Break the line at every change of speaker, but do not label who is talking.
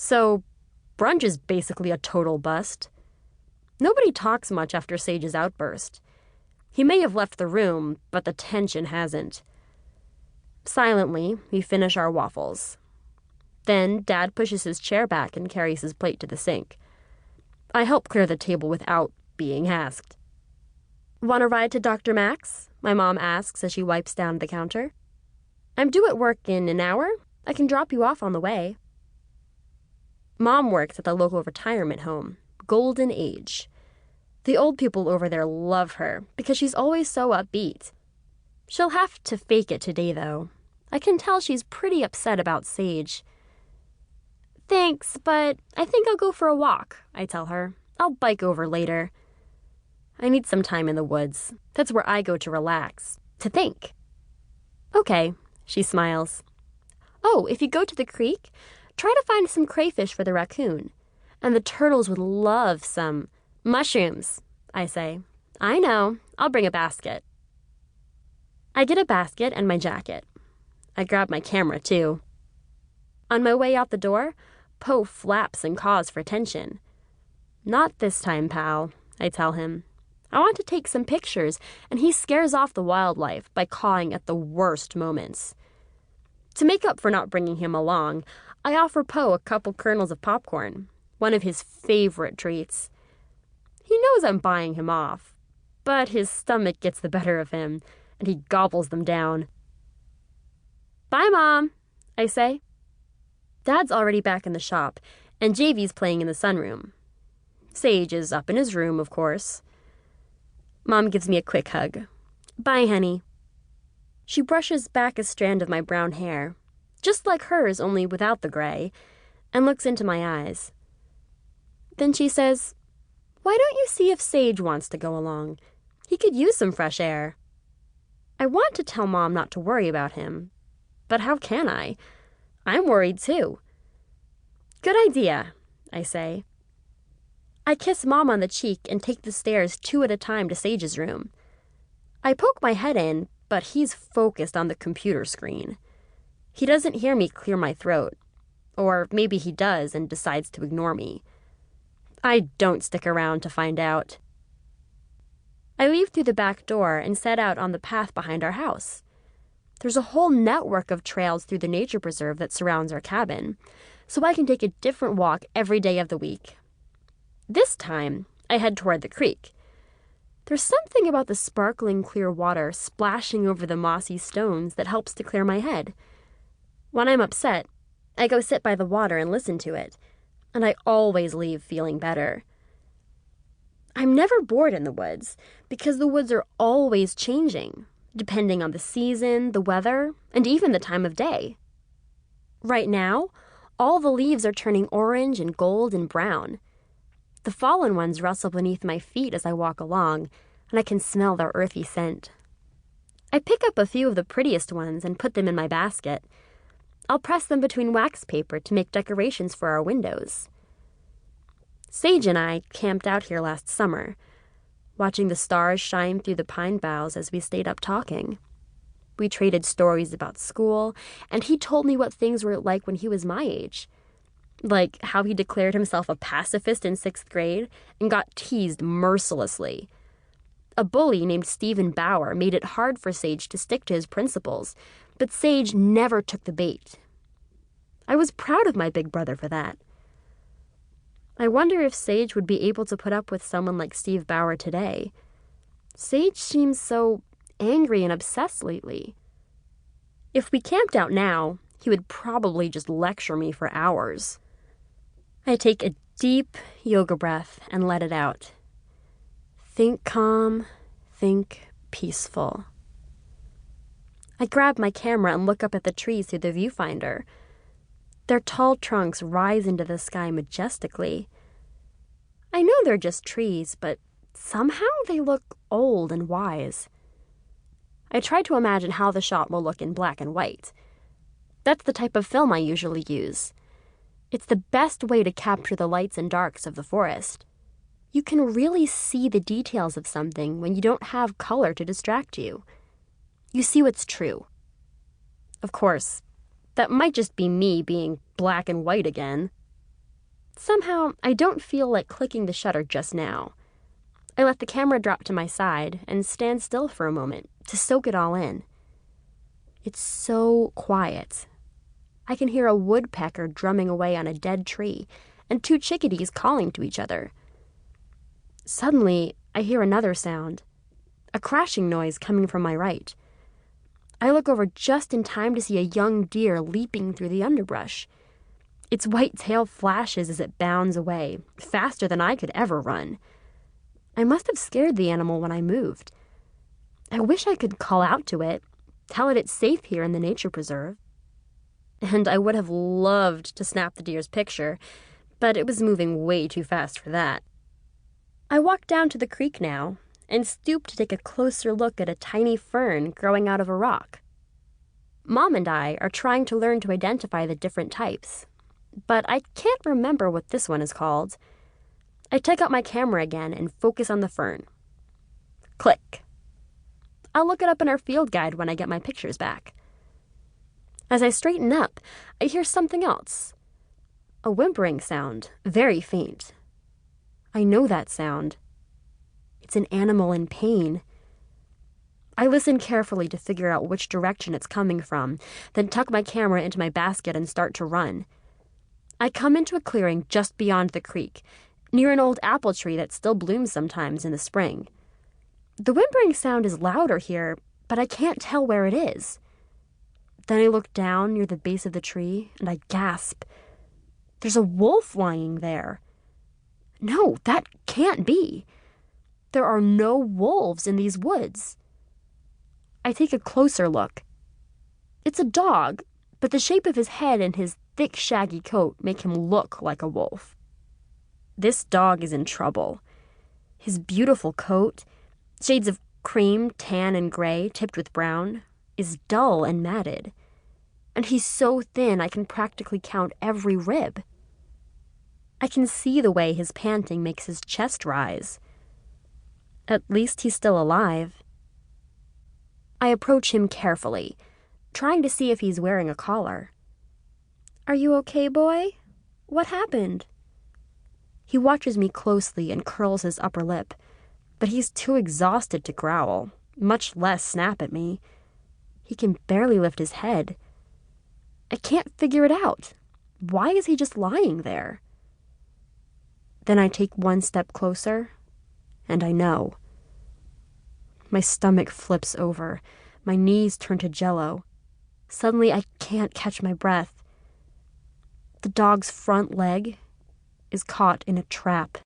So, brunch is basically a total bust. Nobody talks much after Sage's outburst. He may have left the room, but the tension hasn't. Silently, we finish our waffles. Then Dad pushes his chair back and carries his plate to the sink. I help clear the table without being asked. "Want a ride to Dr. Max?" my mom asks as she wipes down the counter. "I'm due at work in an hour. I can drop you off on the way." Mom works at the local retirement home, Golden Age. The old people over there love her because she's always so upbeat. She'll have to fake it today, though. I can tell she's pretty upset about Sage. "Thanks, but I think I'll go for a walk," I tell her. "I'll bike over later." I need some time in the woods. That's where I go to relax, to think. "Okay," she smiles. "Oh, if you go to the creek, try to find some crayfish for the raccoon. And the turtles would love some mushrooms," I say. "I know. I'll bring a basket." I get a basket and my jacket. I grab my camera, too. On my way out the door, Poe flaps and caws for attention. "Not this time, pal," I tell him. I want to take some pictures, and he scares off the wildlife by cawing at the worst moments. To make up for not bringing him along, I offer Poe a couple kernels of popcorn, one of his favorite treats. He knows I'm buying him off, but his stomach gets the better of him, and he gobbles them down. "Bye, Mom," I say. Dad's already back in the shop, and JV's playing in the sunroom. Sage is up in his room, of course. Mom gives me a quick hug. "Bye, honey." She brushes back a strand of my brown hair, just like hers, only without the gray, and looks into my eyes. Then she says, "Why don't you see if Sage wants to go along? He could use some fresh air." I want to tell Mom not to worry about him, but how can I? I'm worried too. "Good idea," I say. I kiss Mom on the cheek and take the stairs 2 at a time to Sage's room. I poke my head in, but he's focused on the computer screen. He doesn't hear me clear my throat. Or maybe he does and decides to ignore me. I don't stick around to find out. I leave through the back door and set out on the path behind our house. There's a whole network of trails through the nature preserve that surrounds our cabin, so I can take a different walk every day of the week. This time, I head toward the creek. There's something about the sparkling clear water splashing over the mossy stones that helps to clear my head. When I'm upset, I go sit by the water and listen to it, and I always leave feeling better. I'm never bored in the woods, because the woods are always changing, depending on the season, the weather, and even the time of day. Right now, all the leaves are turning orange and gold and brown. The fallen ones rustle beneath my feet as I walk along, and I can smell their earthy scent. I pick up a few of the prettiest ones and put them in my basket. I'll press them between wax paper to make decorations for our windows. Sage and I camped out here last summer, watching the stars shine through the pine boughs as we stayed up talking. We traded stories about school, and he told me what things were like when he was my age. Like how he declared himself a pacifist in 6th grade and got teased mercilessly. A bully named Stephen Bauer made it hard for Sage to stick to his principles, but Sage never took the bait. I was proud of my big brother for that. I wonder if Sage would be able to put up with someone like Steve Bauer today. Sage seems so angry and obsessed lately. If we camped out now, he would probably just lecture me for hours. I take a deep yoga breath and let it out. Think calm, think peaceful. I grab my camera and look up at the trees through the viewfinder. Their tall trunks rise into the sky majestically. I know they're just trees, but somehow they look old and wise. I try to imagine how the shot will look in black and white. That's the type of film I usually use. It's the best way to capture the lights and darks of the forest. You can really see the details of something when you don't have color to distract you. You see what's true. Of course, that might just be me being black and white again. Somehow, I don't feel like clicking the shutter just now. I let the camera drop to my side and stand still for a moment to soak it all in. It's so quiet. I can hear a woodpecker drumming away on a dead tree and 2 chickadees calling to each other. Suddenly, I hear another sound, a crashing noise coming from my right. I look over just in time to see a young deer leaping through the underbrush. Its white tail flashes as it bounds away, faster than I could ever run. I must have scared the animal when I moved. I wish I could call out to it, tell it it's safe here in the nature preserve. And I would have loved to snap the deer's picture, but it was moving way too fast for that. I walked down to the creek now and stooped to take a closer look at a tiny fern growing out of a rock. Mom and I are trying to learn to identify the different types, but I can't remember what this one is called. I take out my camera again and focus on the fern. Click. I'll look it up in our field guide when I get my pictures back. As I straighten up, I hear something else. A whimpering sound, very faint. I know that sound. It's an animal in pain. I listen carefully to figure out which direction it's coming from, then tuck my camera into my basket and start to run. I come into a clearing just beyond the creek, near an old apple tree that still blooms sometimes in the spring. The whimpering sound is louder here, but I can't tell where it is. Then I look down near the base of the tree, and I gasp. There's a wolf lying there. No, that can't be. There are no wolves in these woods. I take a closer look. It's a dog, but the shape of his head and his thick, shaggy coat make him look like a wolf. This dog is in trouble. His beautiful coat, shades of cream, tan, and gray tipped with brown, is dull and matted. And he's so thin I can practically count every rib. I can see the way his panting makes his chest rise. At least he's still alive. I approach him carefully, trying to see if he's wearing a collar. "Are you okay, boy? What happened?" He watches me closely and curls his upper lip, but he's too exhausted to growl, much less snap at me. He can barely lift his head. I can't figure it out. Why is he just lying there? Then I take one step closer, and I know. My stomach flips over. My knees turn to jello. Suddenly, I can't catch my breath. The dog's front leg is caught in a trap.